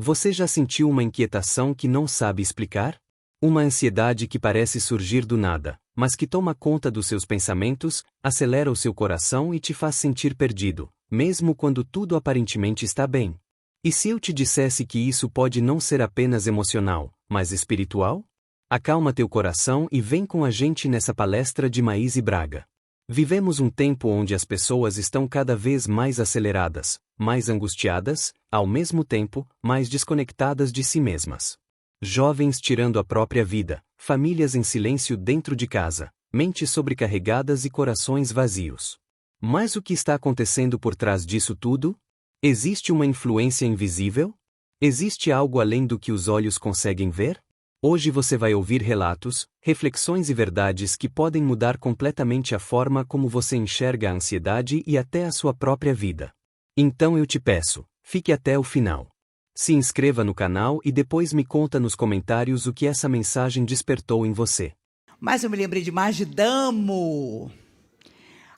Você já sentiu uma inquietação que não sabe explicar? Uma ansiedade que parece surgir do nada, mas que toma conta dos seus pensamentos, acelera o seu coração e te faz sentir perdido, mesmo quando tudo aparentemente está bem. E se eu te dissesse que isso pode não ser apenas emocional, mas espiritual? Acalma teu coração e vem com a gente nessa palestra de Maíse Braga. Vivemos um tempo onde as pessoas estão cada vez mais aceleradas, mais angustiadas, ao mesmo tempo, mais desconectadas de si mesmas. Jovens tirando a própria vida, famílias em silêncio dentro de casa, mentes sobrecarregadas e corações vazios. Mas o que está acontecendo por trás disso tudo? Existe uma influência invisível? Existe algo além do que os olhos conseguem ver? Hoje você vai ouvir relatos, reflexões e verdades que podem mudar completamente a forma como você enxerga a ansiedade e até a sua própria vida. Então eu te peço, fique até o final. Se inscreva no canal e depois me conta nos comentários o que essa mensagem despertou em você. Mas eu me lembrei demais de Damo.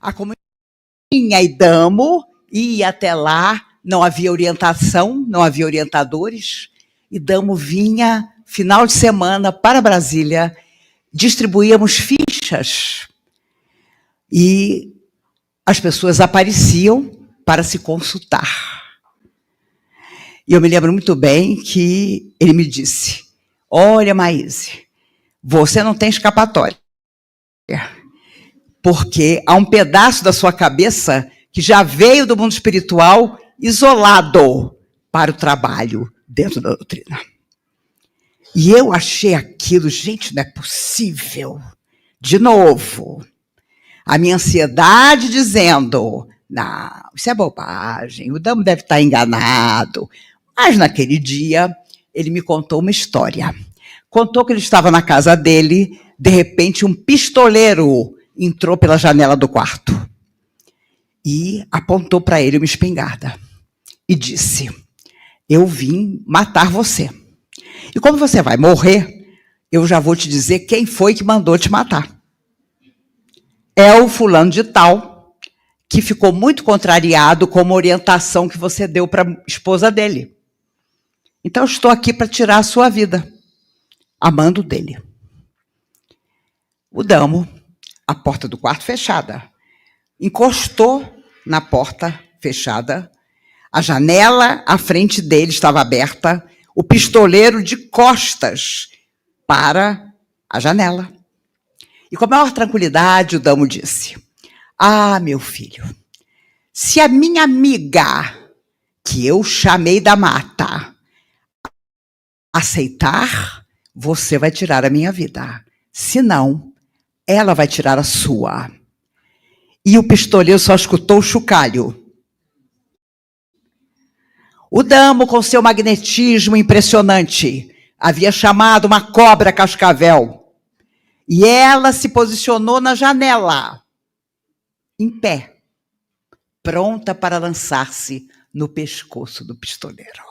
A comunidade e Damo ia até lá, não havia orientação, não havia orientadores, e Damo vinha final de semana para Brasília, distribuíamos fichas e as pessoas apareciam para se consultar. E eu me lembro muito bem que ele me disse: olha, Maíse, você não tem escapatória, porque há um pedaço da sua cabeça que já veio do mundo espiritual isolado para o trabalho dentro da doutrina. E eu achei aquilo, gente, não é possível. De novo, a minha ansiedade dizendo, não, isso é bobagem, o Damo deve estar enganado. Mas naquele dia, ele me contou uma história. Contou que ele estava na casa dele, de repente um pistoleiro entrou pela janela do quarto e apontou para ele uma espingarda e disse: eu vim matar você. E como você vai morrer, eu já vou te dizer quem foi que mandou te matar. É o fulano de tal, que ficou muito contrariado com uma orientação que você deu para a esposa dele. Então, eu estou aqui para tirar a sua vida, amando dele. O Damo, a porta do quarto fechada, encostou na porta fechada, a janela à frente dele estava aberta, o pistoleiro de costas para a janela. E com a maior tranquilidade, o Damo disse: ah, meu filho, se a minha amiga, que eu chamei da mata, aceitar, você vai tirar a minha vida. Se não, ela vai tirar a sua. E o pistoleiro só escutou o chocalho. O Damo, com seu magnetismo impressionante, havia chamado uma cobra cascavel. E ela se posicionou na janela, em pé, pronta para lançar-se no pescoço do pistoleiro.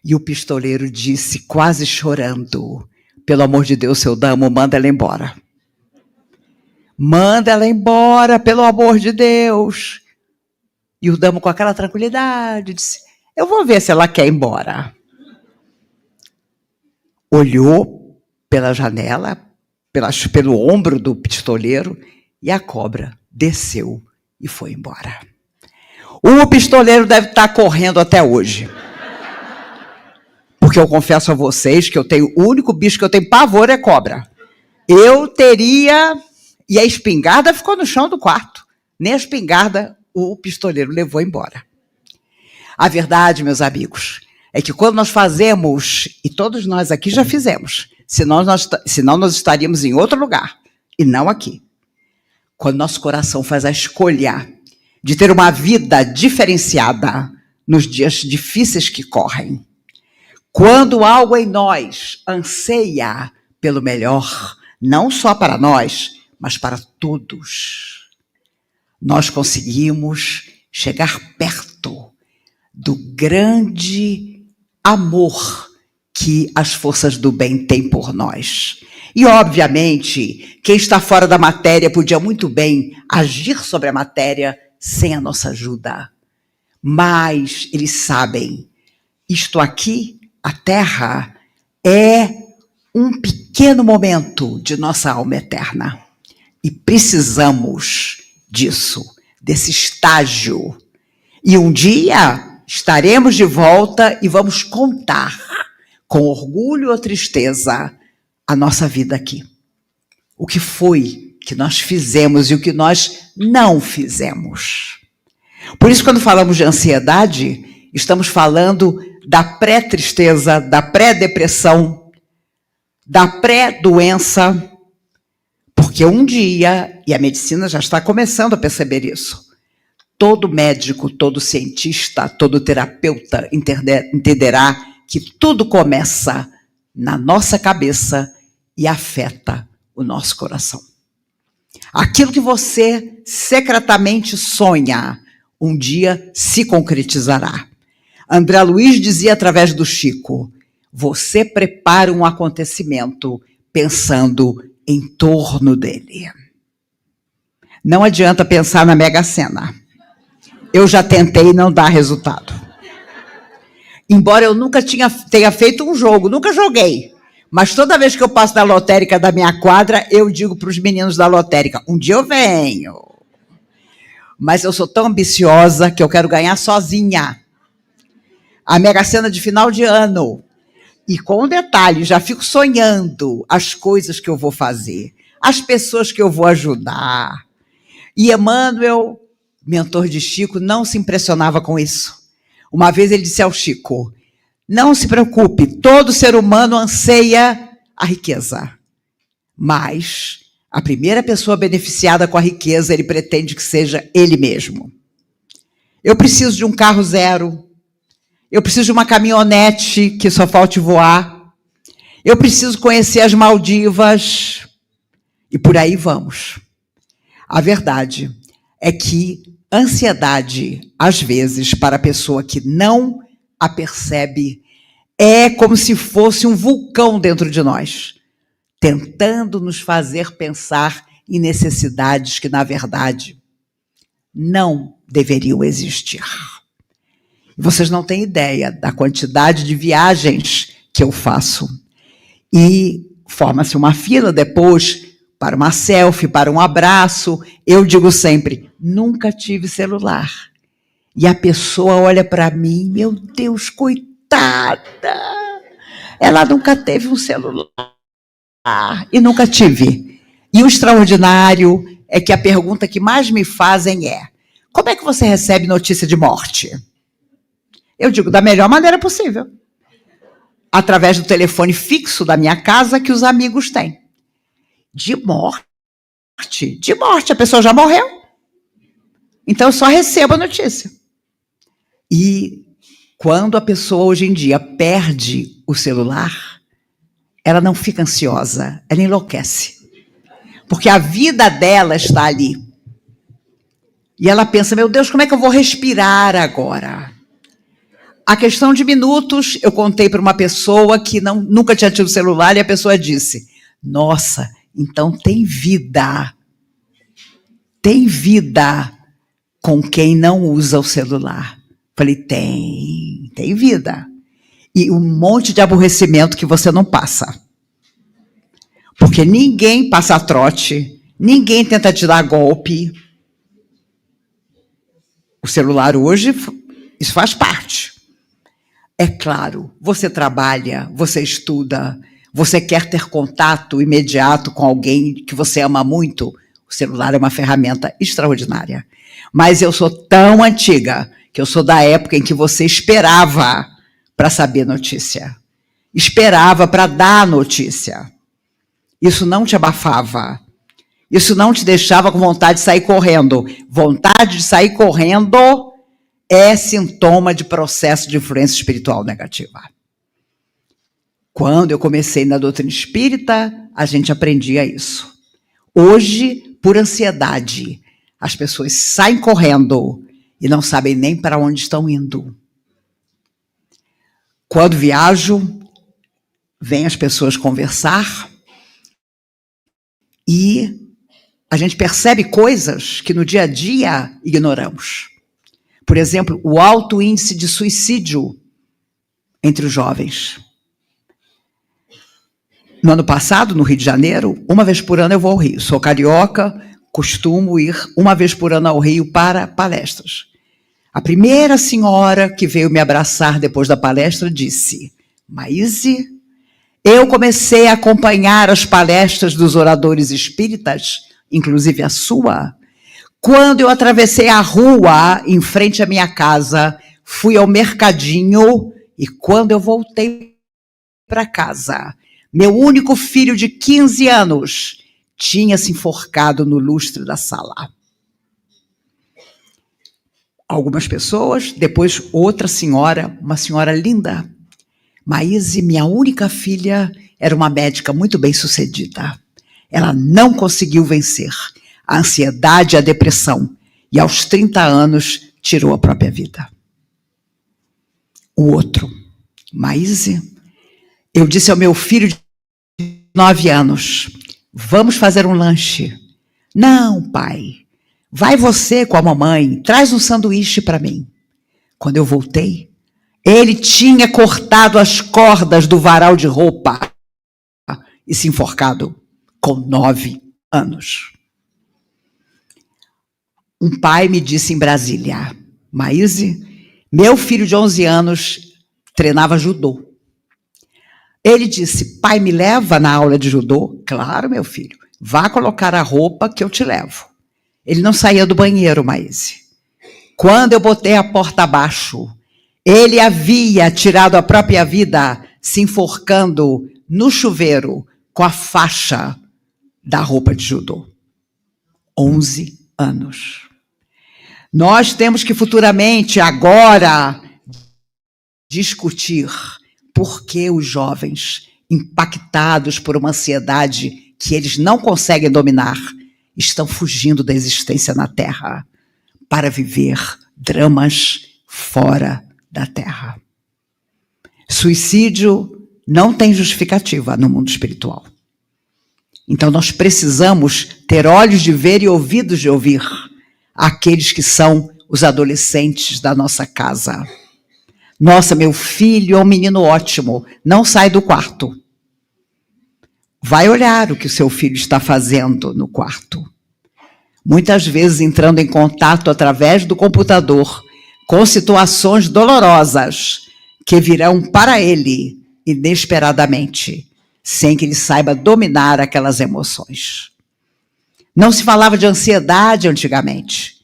E o pistoleiro disse, quase chorando: pelo amor de Deus, seu Damo, manda ela embora. Manda ela embora, pelo amor de Deus. E o Damo, com aquela tranquilidade, disse: eu vou ver se ela quer ir embora. Olhou pela janela, pelo ombro do pistoleiro, e a cobra desceu e foi embora. O pistoleiro deve estar correndo até hoje. Porque eu confesso a vocês que o único bicho que eu tenho pavor é cobra. Eu teria... E a espingarda ficou no chão do quarto. Nem a espingarda o pistoleiro levou embora. A verdade, meus amigos, é que quando nós fazemos, e todos nós aqui já fizemos, senão nós estaríamos em outro lugar, e não aqui. Quando nosso coração faz a escolha de ter uma vida diferenciada nos dias difíceis que correm, quando algo em nós anseia pelo melhor, não só para nós, mas para todos, nós conseguimos chegar perto do grande amor que as forças do bem têm por nós. E, obviamente, quem está fora da matéria podia muito bem agir sobre a matéria sem a nossa ajuda. Mas eles sabem, isto aqui, a Terra, é um pequeno momento de nossa alma eterna. E precisamos disso, desse estágio. E um dia estaremos de volta e vamos contar, com orgulho ou tristeza, a nossa vida aqui. O que foi que nós fizemos e o que nós não fizemos. Por isso, quando falamos de ansiedade, estamos falando da pré-tristeza, da pré-depressão, da pré-doença, porque um dia, e a medicina já está começando a perceber isso, todo médico, todo cientista, todo terapeuta entenderá que tudo começa na nossa cabeça e afeta o nosso coração. Aquilo que você secretamente sonha, um dia se concretizará. André Luiz dizia através do Chico, você prepara um acontecimento pensando em torno dele. Não adianta pensar na Mega Sena. Eu já tentei e não dá resultado. Embora eu nunca tenha feito um jogo, nunca joguei. Mas toda vez que eu passo na lotérica da minha quadra, eu digo para os meninos da lotérica, um dia eu venho. Mas eu sou tão ambiciosa que eu quero ganhar sozinha. A Mega Sena de final de ano. E com um detalhe, já fico sonhando as coisas que eu vou fazer, as pessoas que eu vou ajudar. E Emmanuel, mentor de Chico, não se impressionava com isso. Uma vez ele disse ao Chico, não se preocupe, todo ser humano anseia a riqueza. Mas a primeira pessoa beneficiada com a riqueza, ele pretende que seja ele mesmo. Eu preciso de um carro zero. Eu preciso de uma caminhonete que só falte voar. Eu preciso conhecer as Maldivas. E por aí vamos. A verdade é que ansiedade, às vezes, para a pessoa que não a percebe, é como se fosse um vulcão dentro de nós, tentando nos fazer pensar em necessidades que, na verdade, não deveriam existir. Vocês não têm ideia da quantidade de viagens que eu faço. E forma-se uma fila depois para uma selfie, para um abraço. Eu digo sempre, nunca tive celular. E a pessoa olha para mim, meu Deus, coitada. Ela nunca teve um celular. E nunca tive. E o extraordinário é que a pergunta que mais me fazem é, como é que você recebe notícia de morte? Eu digo, da melhor maneira possível. Através do telefone fixo da minha casa que os amigos têm. De morte? De morte, a pessoa já morreu. Então eu só recebo a notícia. E quando a pessoa hoje em dia perde o celular, ela não fica ansiosa, ela enlouquece. Porque a vida dela está ali. E ela pensa, meu Deus, como é que eu vou respirar agora? A questão de minutos, eu contei para uma pessoa que nunca tinha tido celular e a pessoa disse, nossa, então tem vida. Tem vida com quem não usa o celular. Falei, tem vida. E um monte de aborrecimento que você não passa. Porque ninguém passa trote, ninguém tenta te dar golpe. O celular hoje, isso faz parte. É claro, você trabalha, você estuda, você quer ter contato imediato com alguém que você ama muito, o celular é uma ferramenta extraordinária. Mas eu sou tão antiga, que eu sou da época em que você esperava para saber notícia. Esperava para dar notícia. Isso não te abafava. Isso não te deixava com vontade de sair correndo. Vontade de sair correndo é sintoma de processo de influência espiritual negativa. Quando eu comecei na doutrina espírita, a gente aprendia isso. Hoje, por ansiedade, as pessoas saem correndo e não sabem nem para onde estão indo. Quando viajo, vêm as pessoas conversar e a gente percebe coisas que no dia a dia ignoramos. Por exemplo, o alto índice de suicídio entre os jovens. No ano passado, no Rio de Janeiro, uma vez por ano eu vou ao Rio. Sou carioca, costumo ir uma vez por ano ao Rio para palestras. A primeira senhora que veio me abraçar depois da palestra disse: Maíse, eu comecei a acompanhar as palestras dos oradores espíritas, inclusive a sua, quando eu atravessei a rua em frente à minha casa, fui ao mercadinho e quando eu voltei para casa, meu único filho de 15 anos tinha se enforcado no lustre da sala. Algumas pessoas, depois outra senhora, uma senhora linda. Maíse, minha única filha, era uma médica muito bem-sucedida. Ela não conseguiu vencer a ansiedade e a depressão e aos 30 anos tirou a própria vida. O outro, Maíse, eu disse ao meu filho de 9 anos, vamos fazer um lanche. Não, pai, vai você com a mamãe, traz um sanduíche para mim. Quando eu voltei, ele tinha cortado as cordas do varal de roupa e se enforcado com 9 anos. Um pai me disse em Brasília, Maíse, meu filho de 11 anos treinava judô. Ele disse, pai, me leva na aula de judô? Claro, meu filho, vá colocar a roupa que eu te levo. Ele não saía do banheiro, Maíse. Quando eu botei a porta abaixo, ele havia tirado a própria vida se enforcando no chuveiro com a faixa da roupa de judô. 11 anos. Nós temos que futuramente, agora, discutir por que os jovens, impactados por uma ansiedade que eles não conseguem dominar, estão fugindo da existência na Terra para viver dramas fora da Terra. Suicídio não tem justificativa no mundo espiritual. Então nós precisamos ter olhos de ver e ouvidos de ouvir aqueles que são os adolescentes da nossa casa. Nossa, meu filho é um menino ótimo, não sai do quarto. Vai olhar o que o seu filho está fazendo no quarto. Muitas vezes entrando em contato através do computador com situações dolorosas que virão para ele inesperadamente, sem que ele saiba dominar aquelas emoções. Não se falava de ansiedade antigamente.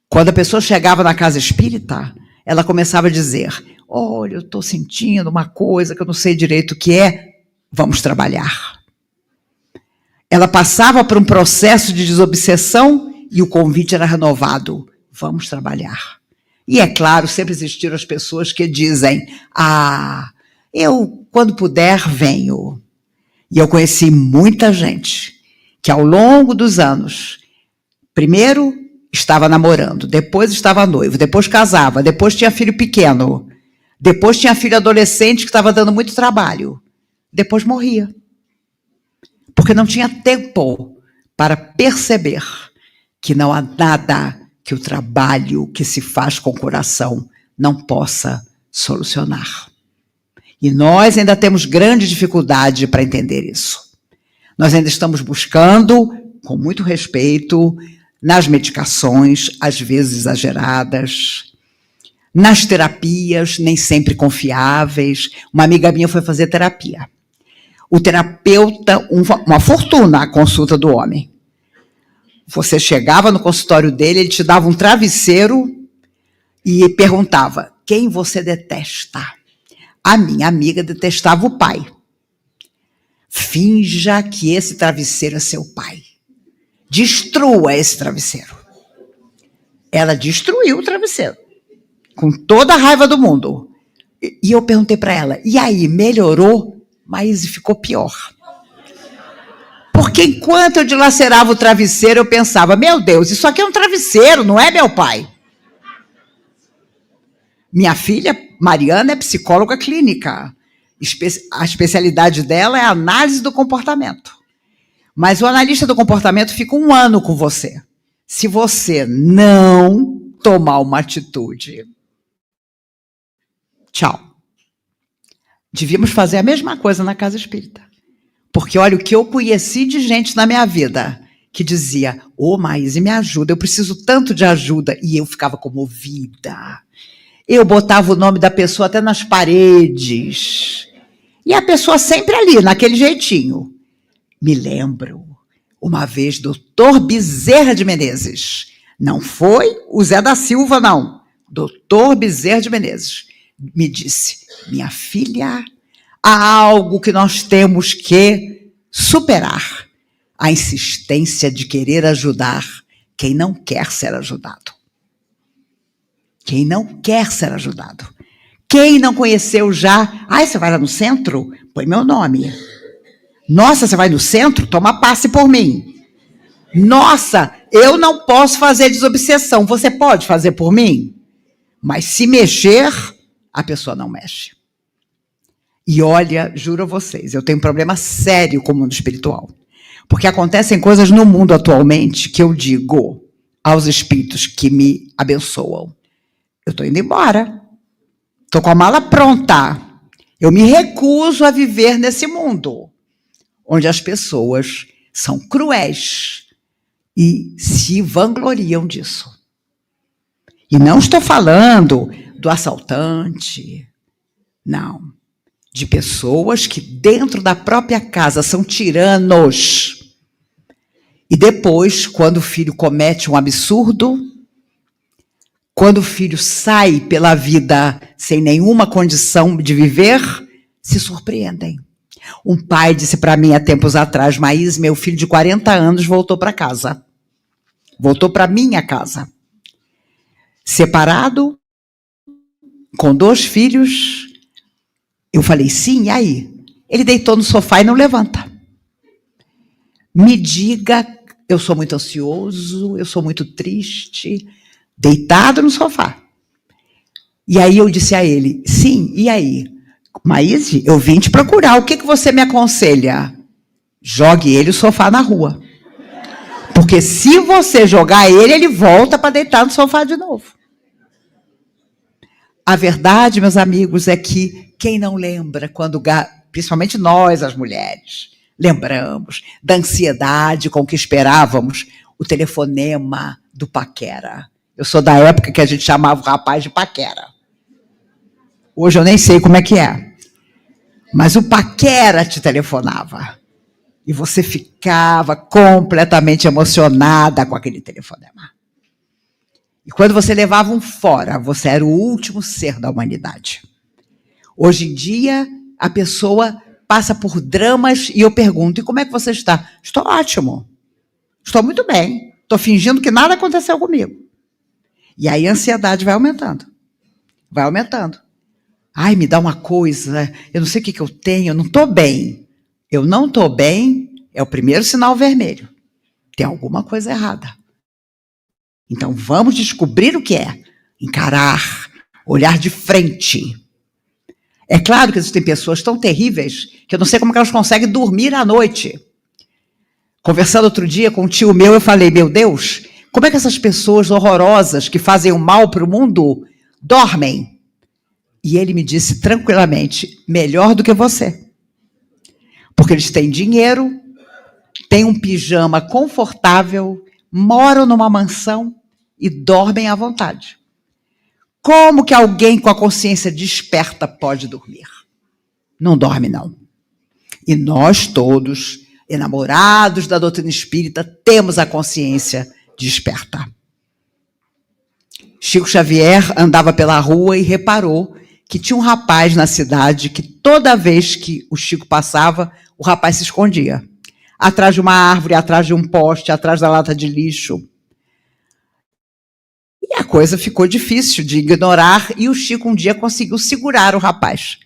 Quando a pessoa chegava na casa espírita, ela começava a dizer, olha, eu estou sentindo uma coisa que eu não sei direito o que é, vamos trabalhar. Ela passava por um processo de desobsessão e o convite era renovado, vamos trabalhar. E é claro, sempre existiram as pessoas que dizem, eu quando puder venho. E eu conheci muita gente que ao longo dos anos, primeiro estava namorando, depois estava noivo, depois casava, depois tinha filho pequeno, depois tinha filho adolescente que estava dando muito trabalho, depois morria. Porque não tinha tempo para perceber que não há nada que o trabalho que se faz com o coração não possa solucionar. E nós ainda temos grande dificuldade para entender isso. Nós ainda estamos buscando, com muito respeito, nas medicações, às vezes exageradas, nas terapias, nem sempre confiáveis. Uma amiga minha foi fazer terapia. O terapeuta, uma fortuna a consulta do homem. Você chegava no consultório dele, ele te dava um travesseiro e perguntava, quem você detesta? A minha amiga detestava o pai. Finja que esse travesseiro é seu pai. Destrua esse travesseiro. Ela destruiu o travesseiro, com toda a raiva do mundo. E eu perguntei para ela, e aí, melhorou? Mas ficou pior. Porque enquanto eu dilacerava o travesseiro, eu pensava, meu Deus, isso aqui é um travesseiro, não é meu pai? Minha filha, Mariana, é psicóloga clínica. A especialidade dela é a análise do comportamento. Mas o analista do comportamento fica 1 ano com você. Se você não tomar uma atitude. Tchau. Devíamos fazer a mesma coisa na casa espírita. Porque olha o que eu conheci de gente na minha vida que dizia, Maíse, me ajuda, eu preciso tanto de ajuda. E eu ficava comovida. Eu botava o nome da pessoa até nas paredes. E a pessoa sempre ali, naquele jeitinho. Me lembro, uma vez, doutor Bezerra de Menezes. Não foi o Zé da Silva, não. Doutor Bezerra de Menezes me disse, minha filha, há algo que nós temos que superar. A insistência de querer ajudar quem não quer ser ajudado. Quem não quer ser ajudado. Quem não conheceu já, você vai lá no centro? Põe meu nome. Nossa, você vai no centro? Toma passe por mim. Nossa, eu não posso fazer desobsessão. Você pode fazer por mim? Mas se mexer, a pessoa não mexe. E olha, juro a vocês, eu tenho um problema sério com o mundo espiritual. Porque acontecem coisas no mundo atualmente que eu digo aos espíritos que me abençoam. Eu estou indo embora. Estou com a mala pronta. Eu me recuso a viver nesse mundo onde as pessoas são cruéis e se vangloriam disso. E não estou falando do assaltante, não. De pessoas que dentro da própria casa são tiranos. E depois, quando o filho comete um absurdo, quando o filho sai pela vida sem nenhuma condição de viver, se surpreendem. Um pai disse para mim há tempos atrás, Maíse, meu filho de 40 anos voltou para casa. Voltou para minha casa. Separado, com 2 filhos. Eu falei, sim, e aí? Ele deitou no sofá e não levanta. Me diga, eu sou muito ansioso, eu sou muito triste, deitado no sofá. E aí eu disse a ele, sim, e aí? Maíse, eu vim te procurar, o que você me aconselha? Jogue ele o sofá na rua. Porque se você jogar ele, ele volta para deitar no sofá de novo. A verdade, meus amigos, é que quem não lembra, quando, principalmente nós, as mulheres, lembramos da ansiedade com que esperávamos o telefonema do paquera. Eu sou da época que a gente chamava o rapaz de paquera. Hoje eu nem sei como é que é. Mas o paquera te telefonava. E você ficava completamente emocionada com aquele telefonema. E quando você levava um fora, você era o último ser da humanidade. Hoje em dia, a pessoa passa por dramas e eu pergunto, e como é que você está? Estou ótimo. Estou muito bem. Estou fingindo que nada aconteceu comigo. E aí a ansiedade vai aumentando. Vai aumentando. Ai, me dá uma coisa, eu não sei o que eu tenho, eu não estou bem. Eu não estou bem, é o primeiro sinal vermelho. Tem alguma coisa errada. Então, vamos descobrir o que é. Encarar, olhar de frente. É claro que existem pessoas tão terríveis que eu não sei como que elas conseguem dormir à noite. Conversando outro dia com um tio meu, eu falei, meu Deus, como é que essas pessoas horrorosas que fazem o mal para o mundo dormem? E ele me disse tranquilamente, melhor do que você. Porque eles têm dinheiro, têm um pijama confortável, moram numa mansão e dormem à vontade. Como que alguém com a consciência desperta pode dormir? Não dorme, não. E nós todos, enamorados da doutrina espírita, temos a consciência desperta. Chico Xavier andava pela rua e reparou que tinha um rapaz na cidade que toda vez que o Chico passava, o rapaz se escondia. Atrás de uma árvore, atrás de um poste, atrás da lata de lixo. E a coisa ficou difícil de ignorar e o Chico um dia conseguiu segurar o rapaz.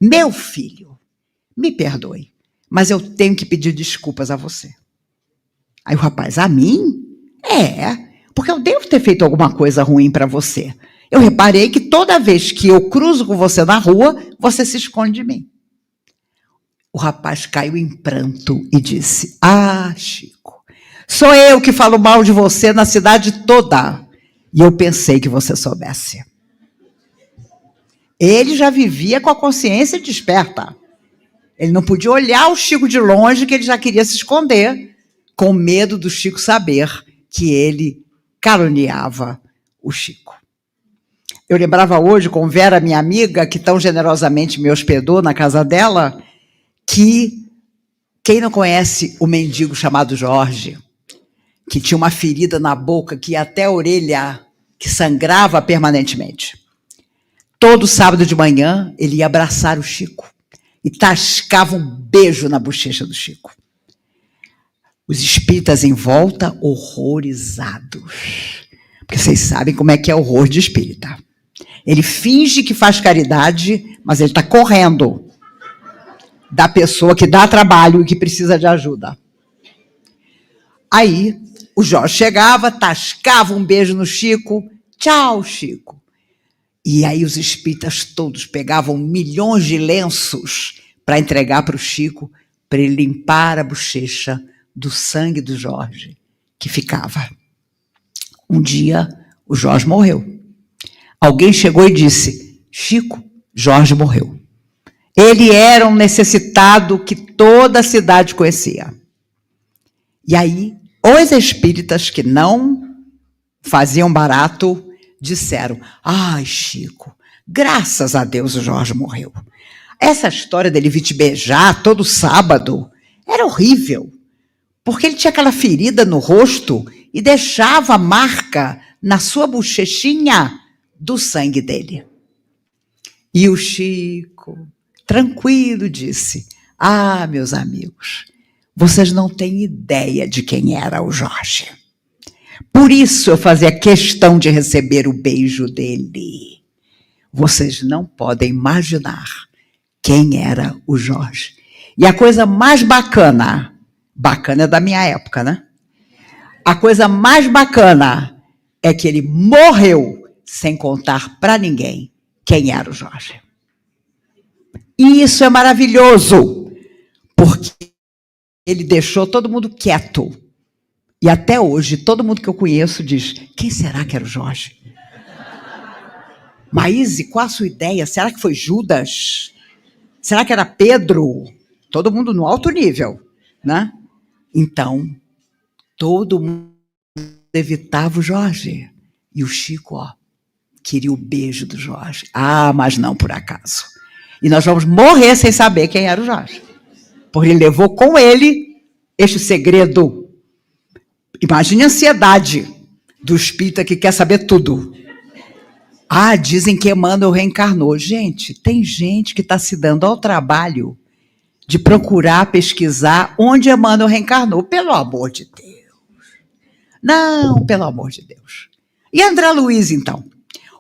Meu filho, me perdoe, mas eu tenho que pedir desculpas a você. Aí o rapaz, a mim? Porque eu devo ter feito alguma coisa ruim para você. Eu reparei que toda vez que eu cruzo com você na rua, você se esconde de mim. O rapaz caiu em pranto e disse, Chico, sou eu que falo mal de você na cidade toda. E eu pensei que você soubesse. Ele já vivia com a consciência desperta. Ele não podia olhar o Chico de longe, que ele já queria se esconder, com medo do Chico saber que ele caluniava o Chico. Eu lembrava hoje, com Vera, minha amiga, que tão generosamente me hospedou na casa dela, que quem não conhece o mendigo chamado Jorge, que tinha uma ferida na boca que ia até a orelha, que sangrava permanentemente. Todo sábado de manhã, ele ia abraçar o Chico e tascava um beijo na bochecha do Chico. Os espíritas em volta, horrorizados. Porque vocês sabem como é que é horror de espírita. Ele finge que faz caridade, mas ele está correndo da pessoa que dá trabalho e que precisa de ajuda. Aí, o Jorge chegava, tascava um beijo no Chico. Tchau, Chico. E aí os espíritas todos pegavam milhões de lenços para entregar para o Chico, para ele limpar a bochecha do sangue do Jorge, que ficava. Um dia, o Jorge morreu. Alguém chegou e disse: Chico, Jorge morreu. Ele era um necessitado que toda a cidade conhecia. E aí, os espíritas que não faziam barato disseram: ai, Chico, graças a Deus o Jorge morreu. Essa história dele vir te beijar todo sábado era horrível, porque ele tinha aquela ferida no rosto e deixava marca na sua bochechinha do sangue dele. E o Chico, tranquilo, disse: ah, meus amigos, vocês não têm ideia de quem era o Jorge. Por isso eu fazia questão de receber o beijo dele. Vocês não podem imaginar quem era o Jorge. E a coisa mais bacana é da minha época, né? A coisa mais bacana é que ele morreu sem contar para ninguém quem era o Jorge. E isso é maravilhoso, porque ele deixou todo mundo quieto. E até hoje, todo mundo que eu conheço diz: quem será que era o Jorge? Maíse, qual a sua ideia? Será que foi Judas? Será que era Pedro? Todo mundo no alto nível, né? Então, todo mundo evitava o Jorge. E o Chico, queria o beijo do Jorge. Ah, mas não por acaso. E nós vamos morrer sem saber quem era o Jorge. Porque ele levou com ele este segredo. Imagine a ansiedade do espírita que quer saber tudo. Ah, dizem que Emmanuel reencarnou. Gente, tem gente que está se dando ao trabalho de procurar, pesquisar onde Emmanuel reencarnou. Pelo amor de Deus. Não, pelo amor de Deus. E André Luiz, então?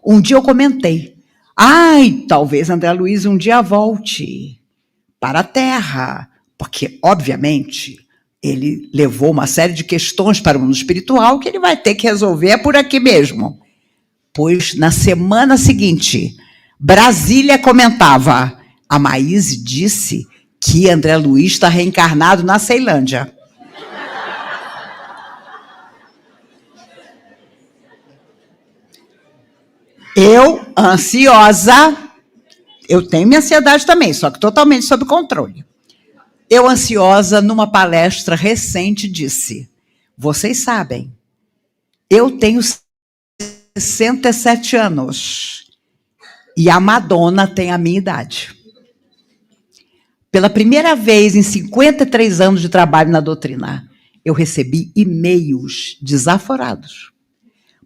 Um dia eu comentei: ai, talvez André Luiz um dia volte para a Terra. Porque, obviamente, ele levou uma série de questões para o mundo espiritual que ele vai ter que resolver por aqui mesmo. Pois, na semana seguinte, Brasília comentava: a Maíse disse que André Luiz está reencarnado na Ceilândia. Eu, ansiosa, eu tenho minha ansiedade também, só que totalmente sob controle. Eu, ansiosa, numa palestra recente, disse: vocês sabem, eu tenho 67 anos e a Madonna tem a minha idade. Pela primeira vez em 53 anos de trabalho na doutrina, eu recebi e-mails desaforados.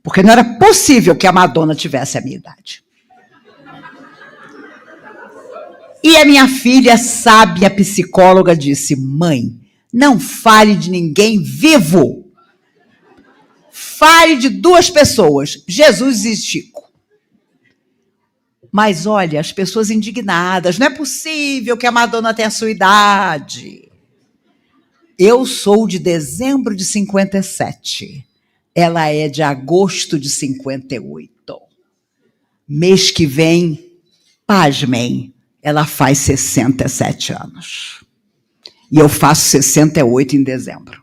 Porque não era possível que a Madonna tivesse a minha idade. E a minha filha, sábia psicóloga, disse: mãe, não fale de ninguém vivo. Fale de duas pessoas, Jesus e Chico. Mas olha, as pessoas indignadas: não é possível que a Madonna tenha a sua idade. Eu sou de dezembro de 57. Ela é de agosto de 58. Mês que vem, pasmem, ela faz 67 anos. E eu faço 68 em dezembro.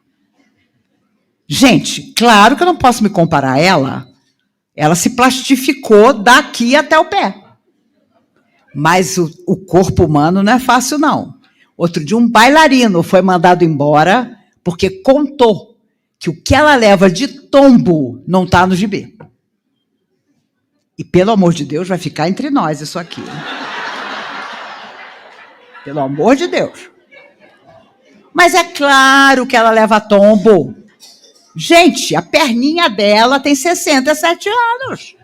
Gente, claro que eu não posso me comparar a ela. Ela se plastificou daqui até o pé. Mas o corpo humano não é fácil, não. Outro dia, um bailarino foi mandado embora porque contou que o que ela leva de tombo não está no gibi. E, pelo amor de Deus, vai ficar entre nós isso aqui. Pelo amor de Deus. Mas é claro que ela leva tombo. Gente, a perninha dela tem 67 anos.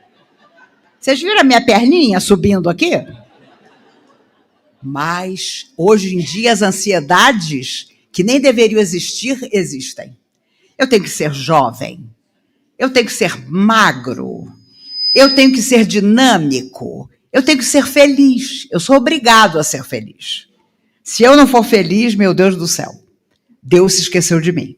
Vocês viram a minha perninha subindo aqui? Mas, hoje em dia, as ansiedades que nem deveriam existir, existem. Eu tenho que ser jovem. Eu tenho que ser magro. Eu tenho que ser dinâmico. Eu tenho que ser feliz. Eu sou obrigado a ser feliz. Se eu não for feliz, meu Deus do céu, Deus se esqueceu de mim.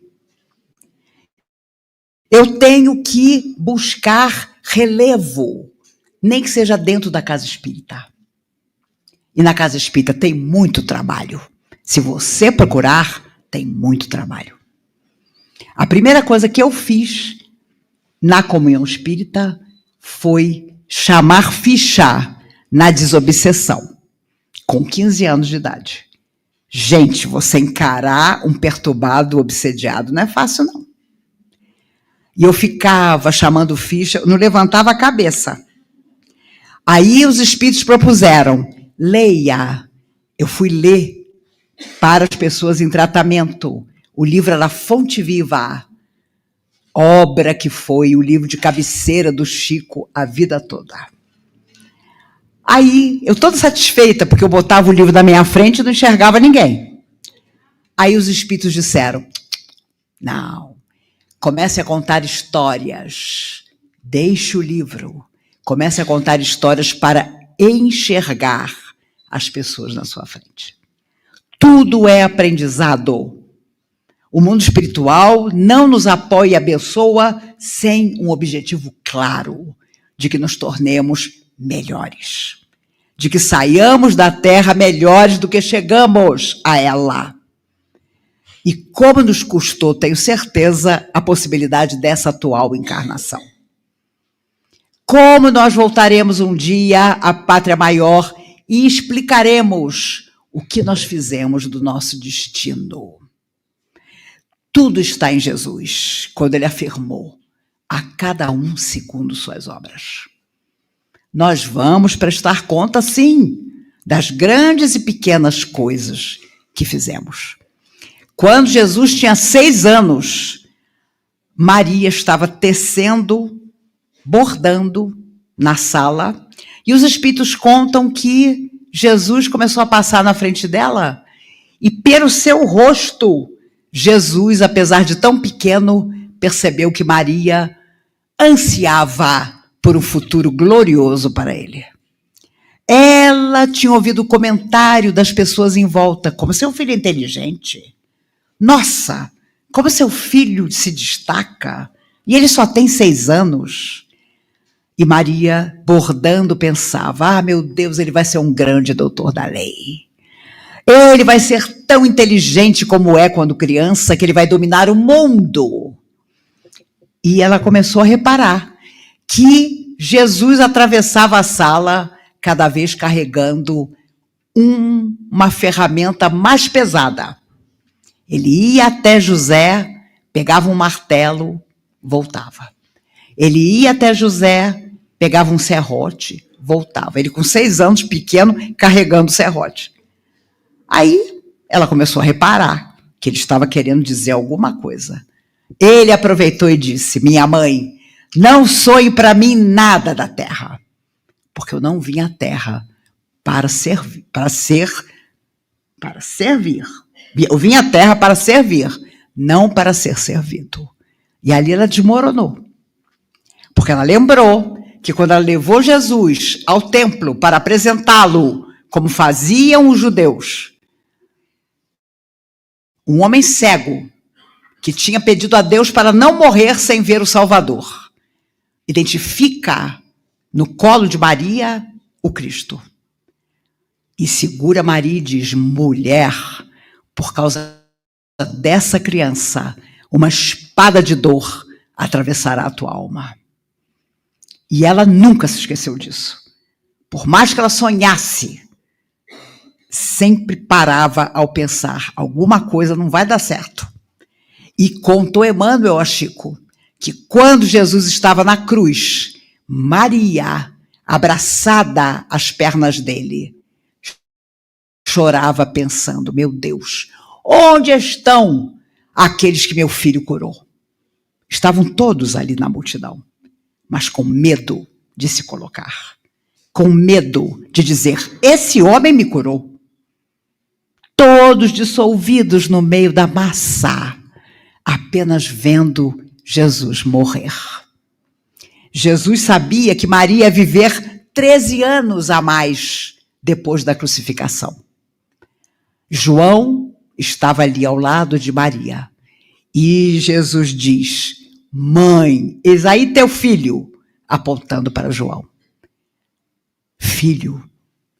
Eu tenho que buscar relevo, nem que seja dentro da casa espírita. E na casa espírita tem muito trabalho. Se você procurar, tem muito trabalho. A primeira coisa que eu fiz na comunhão espírita foi chamar ficha na desobsessão, com 15 anos de idade. Gente, você encarar um perturbado obsediado não é fácil, não. E eu ficava chamando ficha, não levantava a cabeça. Aí os espíritos propuseram, leia. Eu fui ler para as pessoas em tratamento. O livro era Fonte Viva, obra que foi o livro de cabeceira do Chico a vida toda. Aí, eu toda satisfeita, porque eu botava o livro na minha frente e não enxergava ninguém. Aí os espíritos disseram, não, comece a contar histórias, deixe o livro, comece a contar histórias para enxergar as pessoas na sua frente. Tudo é aprendizado. O mundo espiritual não nos apoia e abençoa sem um objetivo claro de que nos tornemos melhores, de que saiamos da Terra melhores do que chegamos a ela. E como nos custou, tenho certeza, a possibilidade dessa atual encarnação. Como nós voltaremos um dia à pátria maior e explicaremos o que nós fizemos do nosso destino. Tudo está em Jesus, quando ele afirmou, a cada um segundo suas obras. Nós vamos prestar conta, sim, das grandes e pequenas coisas que fizemos. Quando Jesus tinha 6 anos, Maria estava tecendo, bordando na sala, e os espíritos contam que Jesus começou a passar na frente dela, e pelo seu rosto, Jesus, apesar de tão pequeno, percebeu que Maria ansiava por um futuro glorioso para ele. Ela tinha ouvido o comentário das pessoas em volta, como seu filho é inteligente. Nossa, como seu filho se destaca, e ele só tem 6 anos. E Maria, bordando, pensava, meu Deus, ele vai ser um grande doutor da lei. Ele vai ser tão inteligente como é quando criança, que ele vai dominar o mundo. E ela começou a reparar que Jesus atravessava a sala, cada vez carregando uma ferramenta mais pesada. Ele ia até José, pegava um martelo, voltava. Ele ia até José, pegava um serrote, voltava. Ele com 6 anos, pequeno, carregando o serrote. Aí ela começou a reparar que ele estava querendo dizer alguma coisa. Ele aproveitou e disse, minha mãe, não sonhe para mim nada da terra, porque eu não vim à terra para servir. Eu vim à terra para servir, não para ser servido. E ali ela desmoronou, porque ela lembrou que quando ela levou Jesus ao templo para apresentá-lo, como faziam os judeus, um homem cego, que tinha pedido a Deus para não morrer sem ver o Salvador, identifica no colo de Maria o Cristo. E segura Maria e diz, mulher, por causa dessa criança, uma espada de dor atravessará a tua alma. E ela nunca se esqueceu disso. Por mais que ela sonhasse sempre parava ao pensar, alguma coisa não vai dar certo. E contou Emmanuel a Chico, que quando Jesus estava na cruz, Maria, abraçada às pernas dele, chorava pensando, meu Deus, onde estão aqueles que meu filho curou? Estavam todos ali na multidão, mas com medo de se colocar, com medo de dizer, esse homem me curou. Todos dissolvidos no meio da massa, apenas vendo Jesus morrer. Jesus sabia que Maria ia viver 13 anos a mais depois da crucificação. João estava ali ao lado de Maria. E Jesus diz, mãe, eis aí teu filho, apontando para João. Filho,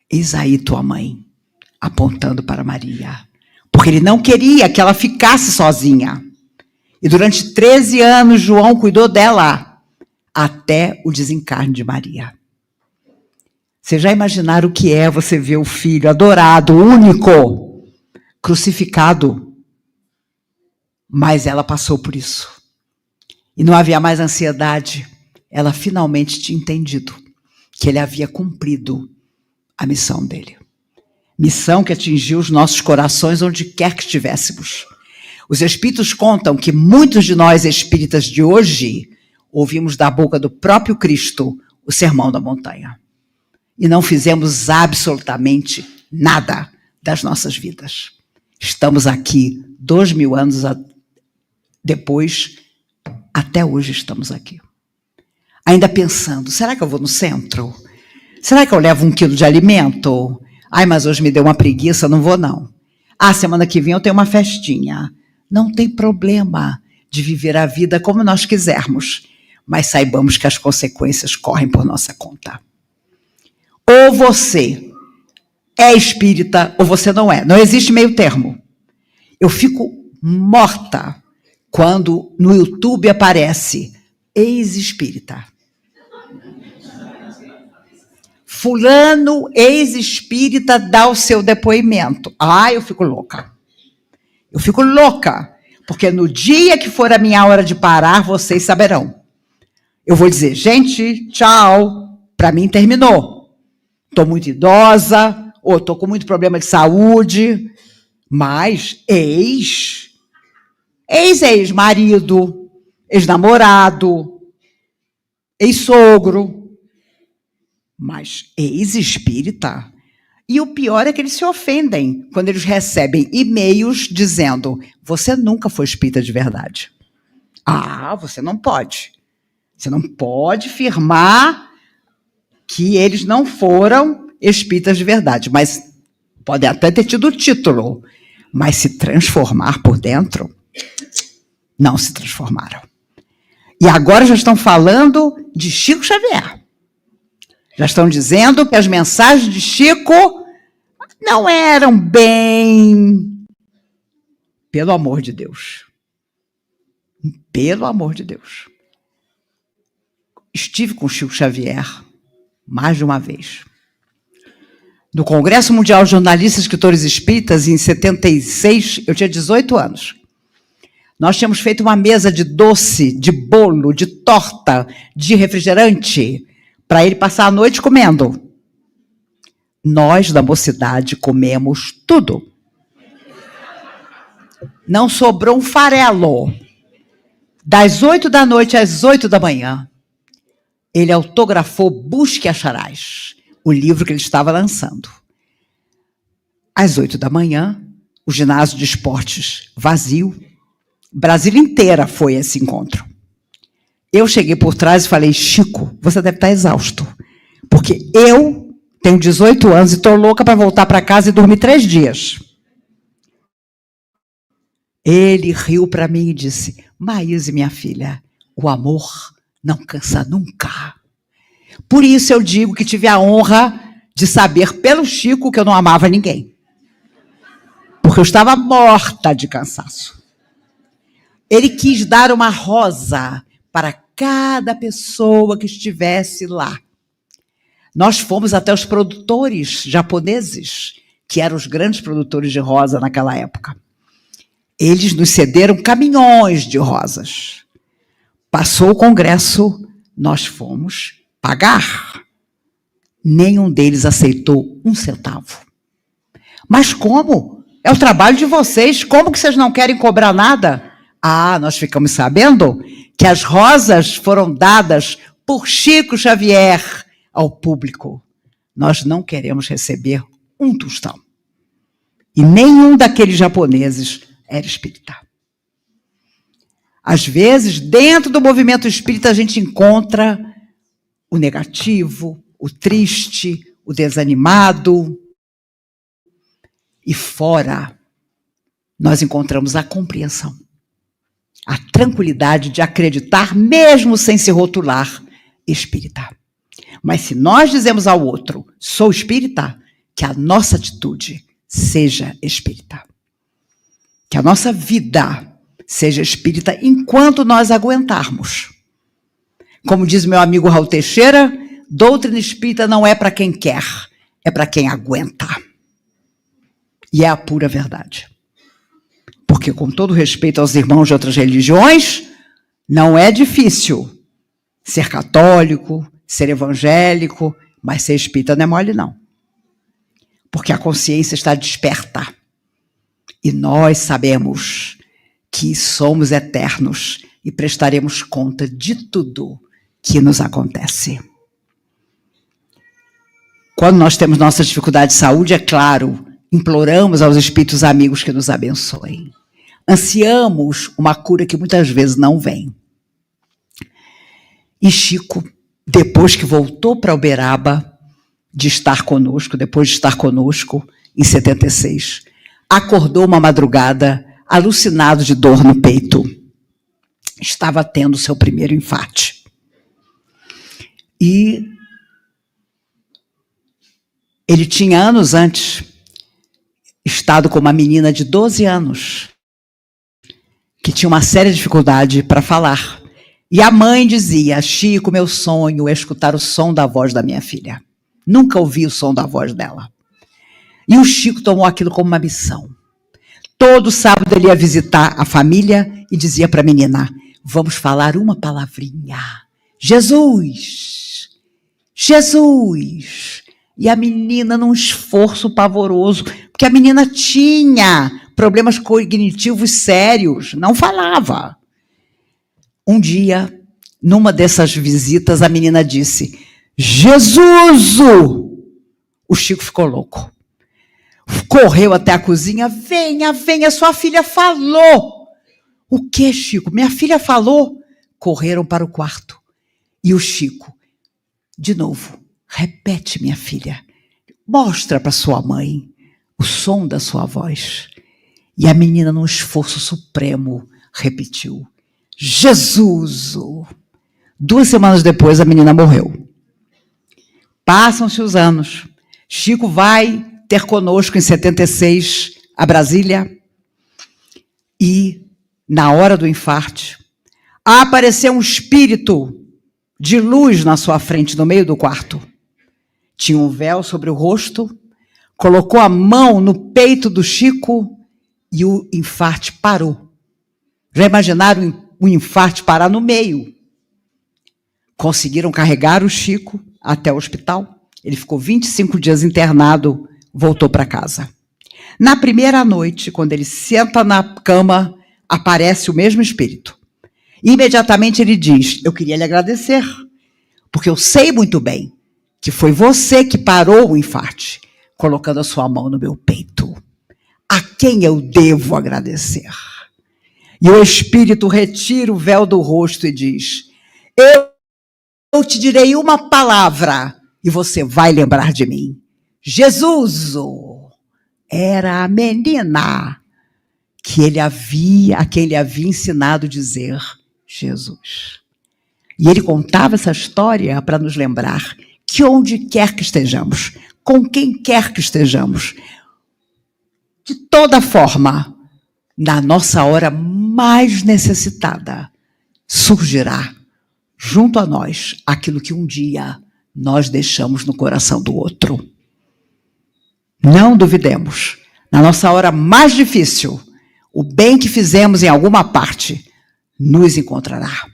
eis aí tua mãe, apontando para Maria. Porque ele não queria que ela ficasse sozinha. E durante 13 anos, João cuidou dela, até o desencarne de Maria. Vocês já imaginaram o que é você ver o filho adorado, único, crucificado? Mas ela passou por isso. E não havia mais ansiedade. Ela finalmente tinha entendido que ele havia cumprido a missão dele. Missão que atingiu os nossos corações onde quer que estivéssemos. Os espíritos contam que muitos de nós espíritas de hoje ouvimos da boca do próprio Cristo o Sermão da Montanha. E não fizemos absolutamente nada das nossas vidas. Estamos aqui 2000 anos depois, até hoje estamos aqui. Ainda pensando, será que eu vou no centro? Será que eu levo 1 quilo de alimento? Ai, mas hoje me deu uma preguiça, não vou não. Ah, semana que vem eu tenho uma festinha. Não tem problema de viver a vida como nós quisermos, mas saibamos que as consequências correm por nossa conta. Ou você é espírita ou você não é. Não existe meio termo. Eu fico morta quando no YouTube aparece ex-espírita. Fulano, ex-espírita, dá o seu depoimento. Ah, eu fico louca. Eu fico louca, porque no dia que for a minha hora de parar, vocês saberão. Eu vou dizer, gente, tchau, para mim terminou. Estou muito idosa, ou estou com muito problema de saúde, mas ex-marido, ex-namorado, ex-sogro, mas ex-espírita. E o pior é que eles se ofendem quando eles recebem e-mails dizendo, você nunca foi espírita de verdade. Ah, você não pode. Você não pode afirmar que eles não foram espíritas de verdade, mas podem até ter tido o título, mas se transformar por dentro, não se transformaram. E agora já estão falando de Chico Xavier. Já estão dizendo que as mensagens de Chico não eram bem... Pelo amor de Deus. Pelo amor de Deus. Estive com Chico Xavier mais de uma vez. No Congresso Mundial de Jornalistas e Escritores Espíritas, em 76, eu tinha 18 anos. Nós tínhamos feito uma mesa de doce, de bolo, de torta, de refrigerante, para ele passar a noite comendo. Nós, da mocidade, comemos tudo. Não sobrou um farelo. Das 8 da noite às 8 da manhã, ele autografou Busque Acharás, o livro que ele estava lançando. Às 8 da manhã, o ginásio de esportes vazio. Brasília inteira foi esse encontro. Eu cheguei por trás e falei, Chico, você deve estar exausto. Porque eu tenho 18 anos e estou louca para voltar para casa e dormir 3 dias. Ele riu para mim e disse, Maíse, minha filha, o amor não cansa nunca. Por isso eu digo que tive a honra de saber pelo Chico que eu não amava ninguém. Porque eu estava morta de cansaço. Ele quis dar uma rosa para cada pessoa que estivesse lá. Nós fomos até os produtores japoneses que eram os grandes produtores de rosa naquela época. Eles nos cederam caminhões de rosas. Passou o congresso, nós fomos pagar. Nenhum deles aceitou um centavo. Mas como? É o trabalho de vocês. Como que vocês não querem cobrar nada? Ah, nós ficamos sabendo que as rosas foram dadas por Chico Xavier ao público. Nós não queremos receber um tostão. E nenhum daqueles japoneses era espírita. Às vezes, dentro do movimento espírita, a gente encontra o negativo, o triste, o desanimado. E fora, nós encontramos a compreensão, a tranquilidade de acreditar, mesmo sem se rotular espírita. Mas se nós dizemos ao outro, sou espírita, que a nossa atitude seja espírita. Que a nossa vida seja espírita enquanto nós aguentarmos. Como diz meu amigo Raul Teixeira, doutrina espírita não é para quem quer, é para quem aguenta. E é a pura verdade. Porque, com todo respeito aos irmãos de outras religiões, não é difícil ser católico, ser evangélico, mas ser espírita não é mole, não. Porque a consciência está desperta. E nós sabemos que somos eternos e prestaremos conta de tudo que nos acontece. Quando nós temos nossa dificuldade de saúde, é claro, imploramos aos espíritos amigos que nos abençoem. Ansiamos uma cura que muitas vezes não vem. E Chico, depois que voltou para Uberaba, depois de estar conosco, em 76, acordou uma madrugada, alucinado de dor no peito. Estava tendo seu primeiro infarte. E ele tinha anos antes estado com uma menina de 12 anos, que tinha uma séria dificuldade para falar. E a mãe dizia, Chico, meu sonho é escutar o som da voz da minha filha. Nunca ouvi o som da voz dela. E o Chico tomou aquilo como uma missão. Todo sábado ele ia visitar a família e dizia para a menina, vamos falar uma palavrinha. Jesus! Jesus! E a menina, num esforço pavoroso, porque a menina tinha problemas cognitivos sérios, não falava. Um dia, numa dessas visitas, a menina disse, Jesus! O Chico ficou louco. Correu até a cozinha, venha, sua filha falou. O que, Chico? Minha filha falou. Correram para o quarto. E o Chico, de novo, repete, minha filha, mostra para sua mãe o som da sua voz. E a menina, num esforço supremo, repetiu, Jesus! 2 semanas depois, a menina morreu. Passam-se os anos. Chico vai ter conosco em 76 a Brasília. E, na hora do infarte, apareceu um espírito de luz na sua frente, no meio do quarto. Tinha um véu sobre o rosto, colocou a mão no peito do Chico e o infarte parou. Já imaginaram o infarte parar no meio? Conseguiram carregar o Chico até o hospital. Ele ficou 25 dias internado, voltou para casa. Na primeira noite, quando ele senta na cama, aparece o mesmo espírito. Imediatamente ele diz, eu queria lhe agradecer, porque eu sei muito bem que foi você que parou o infarte, colocando a sua mão no meu peito. A quem eu devo agradecer? E o espírito retira o véu do rosto e diz, eu te direi uma palavra e você vai lembrar de mim. Jesus! Era a menina a quem ele havia ensinado a dizer Jesus. E ele contava essa história para nos lembrar que onde quer que estejamos, com quem quer que estejamos, de toda forma, na nossa hora mais necessitada, surgirá junto a nós aquilo que um dia nós deixamos no coração do outro. Não duvidemos. Na nossa hora mais difícil, o bem que fizemos em alguma parte nos encontrará.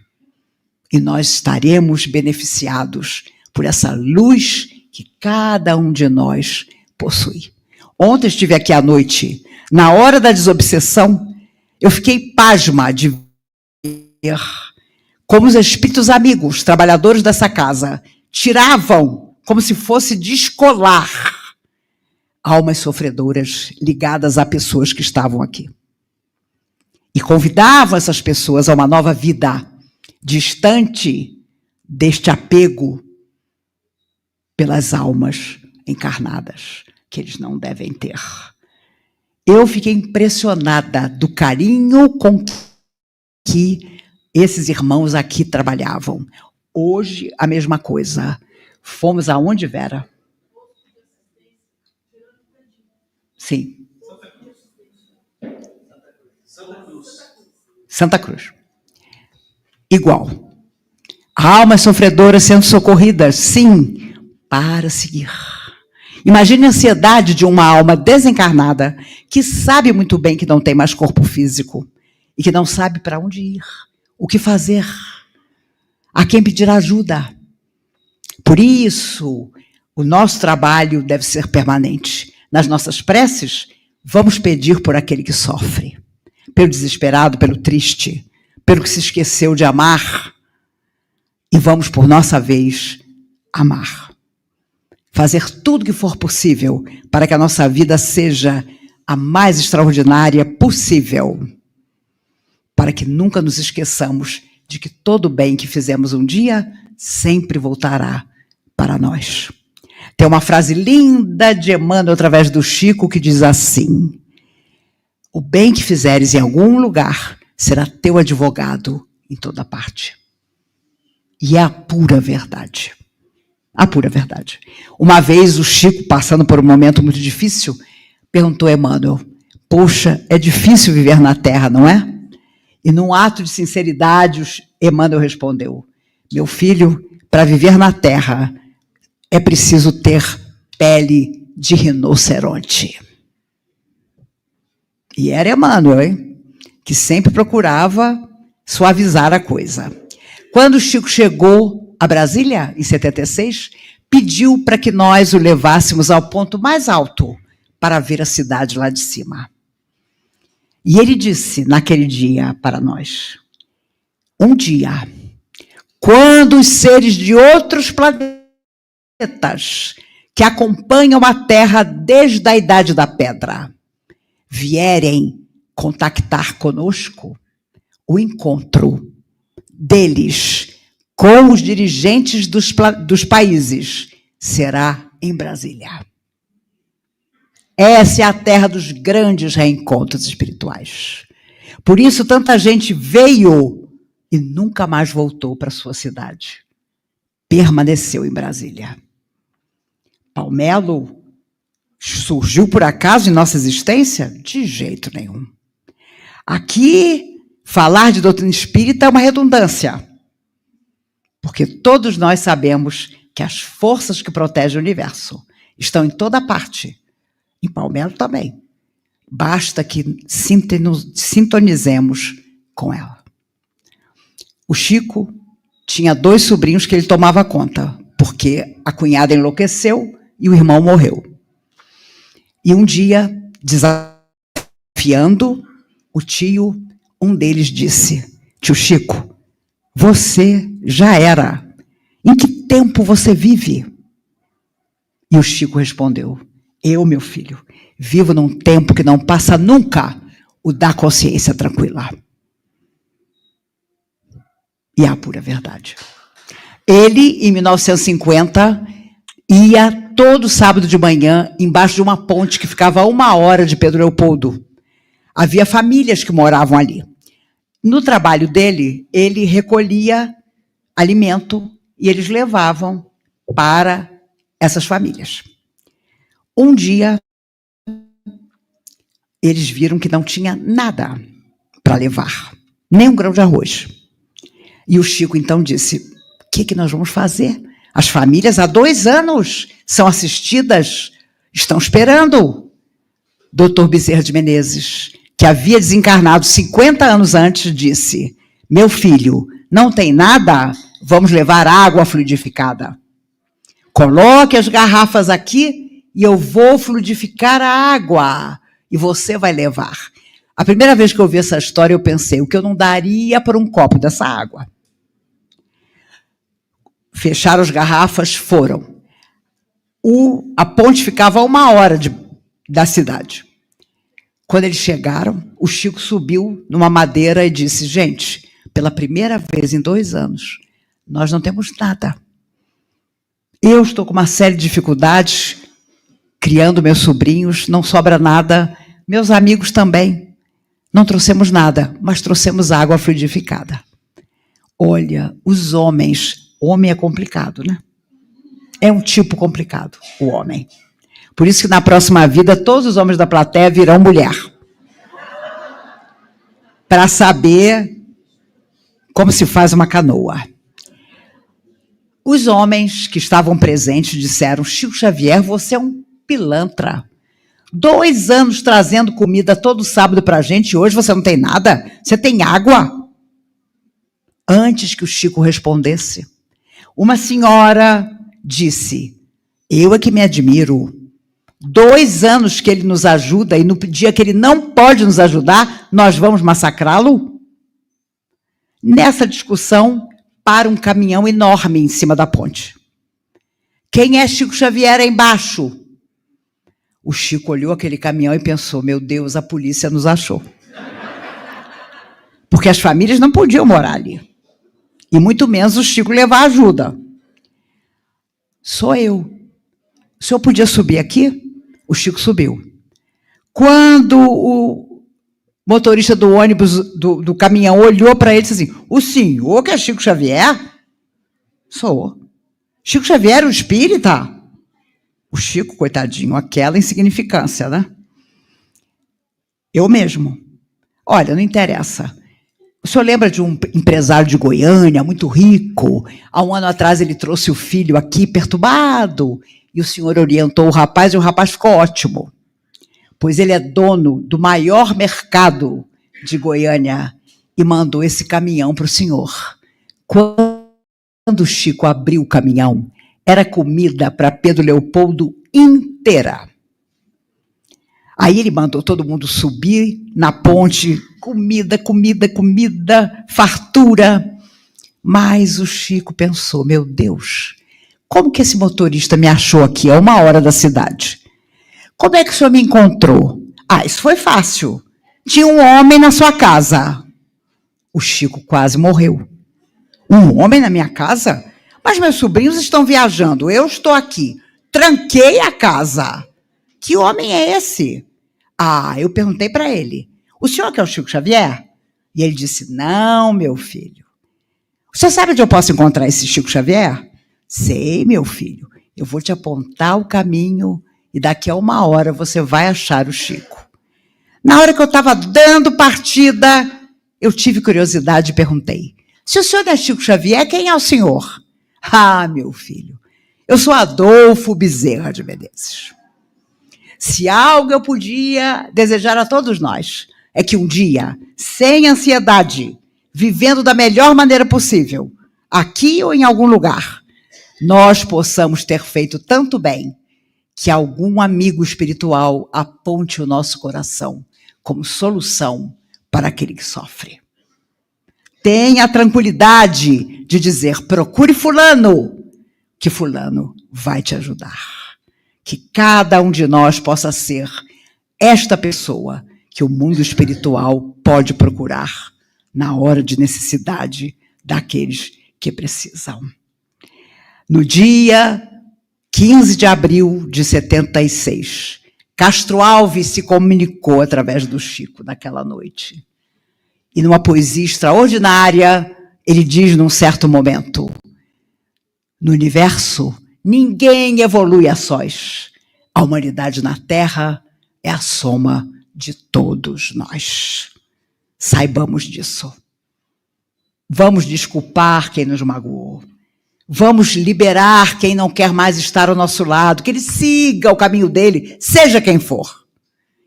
E nós estaremos beneficiados por essa luz que cada um de nós possui. Ontem estive aqui à noite, na hora da desobsessão, eu fiquei pasma de ver como os espíritos amigos, trabalhadores dessa casa, tiravam, como se fosse descolar, almas sofredoras ligadas a pessoas que estavam aqui. E convidavam essas pessoas a uma nova vida, distante deste apego pelas almas encarnadas, que eles não devem ter. Eu fiquei impressionada do carinho com que esses irmãos aqui trabalhavam. Hoje, a mesma coisa. Fomos aonde, Vera? Sim. Santa Cruz. Igual. Almas sofredoras sendo socorridas, sim, para seguir. Imagine a ansiedade de uma alma desencarnada que sabe muito bem que não tem mais corpo físico e que não sabe para onde ir, o que fazer, a quem pedir ajuda. Por isso, o nosso trabalho deve ser permanente. Nas nossas preces, vamos pedir por aquele que sofre, pelo desesperado, pelo triste, pelo que se esqueceu de amar, e vamos, por nossa vez, amar. Fazer tudo que for possível para que a nossa vida seja a mais extraordinária possível, para que nunca nos esqueçamos de que todo o bem que fizemos um dia sempre voltará para nós. Tem uma frase linda de Emmanuel através do Chico que diz assim: o bem que fizeres em algum lugar será teu advogado em toda parte. E é a pura verdade. A pura verdade. Uma vez o Chico, passando por um momento muito difícil, perguntou a Emmanuel: poxa, é difícil viver na Terra, não é? E num ato de sinceridade, Emmanuel respondeu: meu filho, para viver na Terra é preciso ter pele de rinoceronte. E era Emmanuel, hein? Que sempre procurava suavizar a coisa. Quando o Chico chegou a Brasília, em 76, pediu para que nós o levássemos ao ponto mais alto para ver a cidade lá de cima. E ele disse naquele dia para nós: um dia, quando os seres de outros planetas que acompanham a Terra desde a Idade da Pedra vierem contactar conosco, o encontro deles com os dirigentes dos países será em Brasília. Essa é a terra dos grandes reencontros espirituais. Por isso, tanta gente veio e nunca mais voltou para sua cidade. Permaneceu em Brasília. Palmelo surgiu por acaso em nossa existência? De jeito nenhum. Aqui, falar de doutrina espírita é uma redundância, porque todos nós sabemos que as forças que protegem o universo estão em toda parte. Em Palmelo também. Basta que sintonizemos com ela. O Chico tinha 2 sobrinhos que ele tomava conta, porque a cunhada enlouqueceu e o irmão morreu. E um dia, desafiando o tio, um deles disse: tio Chico, você já era. Em que tempo você vive? E o Chico respondeu: eu, meu filho, vivo num tempo que não passa nunca o da consciência tranquila. E é a pura verdade. Ele, em 1950, ia todo sábado de manhã embaixo de uma ponte que ficava a 1 hora de Pedro Leopoldo. Havia famílias que moravam ali. No trabalho dele, ele recolhia alimento e eles levavam para essas famílias. Um dia, eles viram que não tinha nada para levar, nem um grão de arroz. E o Chico então disse: o que nós vamos fazer? As famílias há 2 anos são assistidas, estão esperando. Dr. Bezerra de Menezes, que havia desencarnado 50 anos antes, disse: meu filho, não tem nada? Vamos levar água fluidificada. Coloque as garrafas aqui e eu vou fluidificar a água. E você vai levar. A primeira vez que eu ouvi essa história, eu pensei, o que eu não daria por um copo dessa água? Fecharam as garrafas, foram. A ponte ficava a 1 hora da cidade. Quando eles chegaram, o Chico subiu numa madeira e disse: gente, pela primeira vez em 2 anos, nós não temos nada. Eu estou com uma série de dificuldades, criando meus sobrinhos, não sobra nada. Meus amigos também. Não trouxemos nada, mas trouxemos água fluidificada. Olha, os homens... Homem é complicado, né? É um tipo complicado, o homem. Por isso que na próxima vida, todos os homens da plateia virão mulher. Para saber como se faz uma canoa. Os homens que estavam presentes disseram: Chico Xavier, você é um pilantra. 2 anos trazendo comida todo sábado para a gente e hoje você não tem nada? Você tem água? Antes que o Chico respondesse, uma senhora disse: eu é que me admiro. 2 anos que ele nos ajuda e no dia que ele não pode nos ajudar, nós vamos massacrá-lo? Nessa discussão, para um caminhão enorme em cima da ponte. Quem é Chico Xavier aí embaixo? O Chico olhou aquele caminhão e pensou: meu Deus, a polícia nos achou. Porque as famílias não podiam morar ali. E muito menos o Chico levar ajuda. Sou eu. O senhor podia subir aqui? O Chico subiu. Quando o motorista do ônibus, do caminhão, olhou para ele e disse assim: o senhor que é Chico Xavier? Sou. Chico Xavier, o espírita? O Chico, coitadinho, aquela insignificância, né? Eu mesmo. Olha, não interessa. O senhor lembra de um empresário de Goiânia, muito rico? Há 1 ano atrás ele trouxe o filho aqui perturbado e o senhor orientou o rapaz e o rapaz ficou ótimo. Pois ele é dono do maior mercado de Goiânia e mandou esse caminhão para o senhor. Quando o Chico abriu o caminhão, era comida para Pedro Leopoldo inteira. Aí ele mandou todo mundo subir na ponte, comida, comida, comida, fartura. Mas o Chico pensou: meu Deus, como que esse motorista me achou aqui a 1 hora da cidade? Como é que o senhor me encontrou? Ah, isso foi fácil. Tinha um homem na sua casa. O Chico quase morreu. Um homem na minha casa? Mas meus sobrinhos estão viajando, eu estou aqui. Tranquei a casa. Que homem é esse? Ah, eu perguntei para ele: o senhor que é o Chico Xavier? E ele disse: não, meu filho. Você sabe onde eu posso encontrar esse Chico Xavier? Sei, meu filho. Eu vou te apontar o caminho e daqui a 1 hora você vai achar o Chico. Na hora que eu estava dando partida, eu tive curiosidade e perguntei: se o senhor é Chico Xavier, quem é o senhor? Ah, meu filho, eu sou Adolfo Bezerra de Menezes. Se algo eu podia desejar a todos nós, é que um dia, sem ansiedade, vivendo da melhor maneira possível, aqui ou em algum lugar, nós possamos ter feito tanto bem que algum amigo espiritual aponte o nosso coração como solução para aquele que sofre. Tenha a tranquilidade de dizer: procure fulano, que fulano vai te ajudar. Que cada um de nós possa ser esta pessoa que o mundo espiritual pode procurar na hora de necessidade daqueles que precisam. No dia 15 de abril de 76, Castro Alves se comunicou através do Chico naquela noite. E numa poesia extraordinária, ele diz num certo momento: no universo, ninguém evolui a sós. A humanidade na Terra é a soma de todos nós. Saibamos disso. Vamos desculpar quem nos magoou. Vamos liberar quem não quer mais estar ao nosso lado, que ele siga o caminho dele, seja quem for.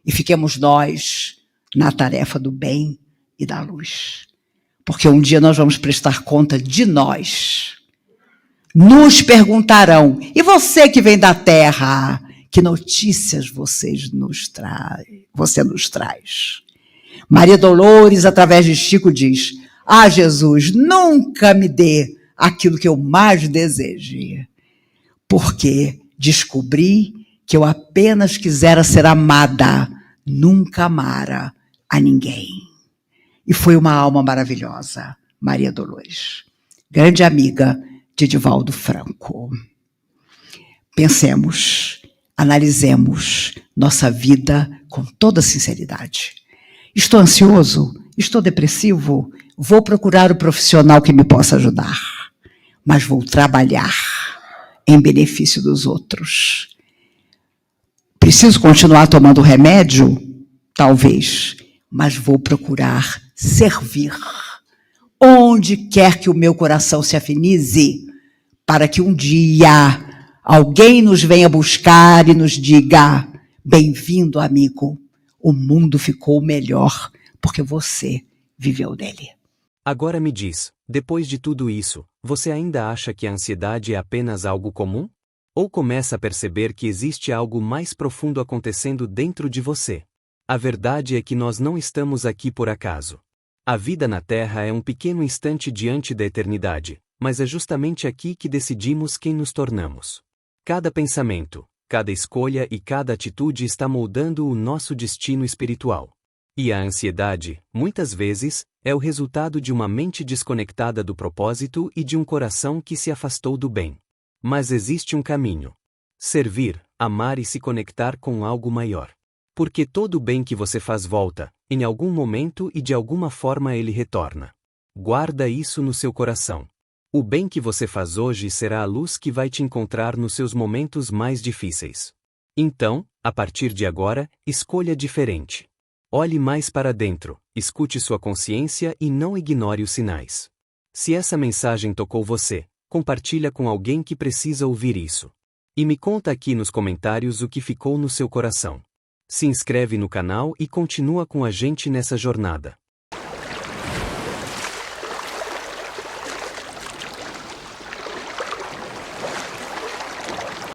E fiquemos nós na tarefa do bem e da luz. Porque um dia nós vamos prestar conta de nós. Nos perguntarão, e você que vem da terra, que notícias você nos traz? Maria Dolores, através de Chico, diz, Jesus, nunca me dê aquilo que eu mais deseje, porque descobri que eu apenas quisera ser amada, nunca amara a ninguém. E foi uma alma maravilhosa, Maria Dolores, grande amiga de Divaldo Franco. Pensemos, analisemos nossa vida com toda sinceridade. Estou ansioso? Estou depressivo? Vou procurar o profissional que me possa ajudar, mas vou trabalhar em benefício dos outros. Preciso continuar tomando remédio? Talvez, mas vou procurar servir. Onde quer que o meu coração se afinize, para que um dia alguém nos venha buscar e nos diga, bem-vindo, amigo, o mundo ficou melhor porque você viveu nele. Agora me diz, depois de tudo isso, você ainda acha que a ansiedade é apenas algo comum? Ou começa a perceber que existe algo mais profundo acontecendo dentro de você? A verdade é que nós não estamos aqui por acaso. A vida na Terra é um pequeno instante diante da eternidade, mas é justamente aqui que decidimos quem nos tornamos. Cada pensamento, cada escolha e cada atitude está moldando o nosso destino espiritual. E a ansiedade, muitas vezes, é o resultado de uma mente desconectada do propósito e de um coração que se afastou do bem. Mas existe um caminho. Servir, amar e se conectar com algo maior. Porque todo o bem que você faz volta, em algum momento e de alguma forma ele retorna. Guarda isso no seu coração. O bem que você faz hoje será a luz que vai te encontrar nos seus momentos mais difíceis. Então, a partir de agora, escolha diferente. Olhe mais para dentro, escute sua consciência e não ignore os sinais. Se essa mensagem tocou você, compartilha com alguém que precisa ouvir isso. E me conta aqui nos comentários o que ficou no seu coração. Se inscreve no canal e continua com a gente nessa jornada.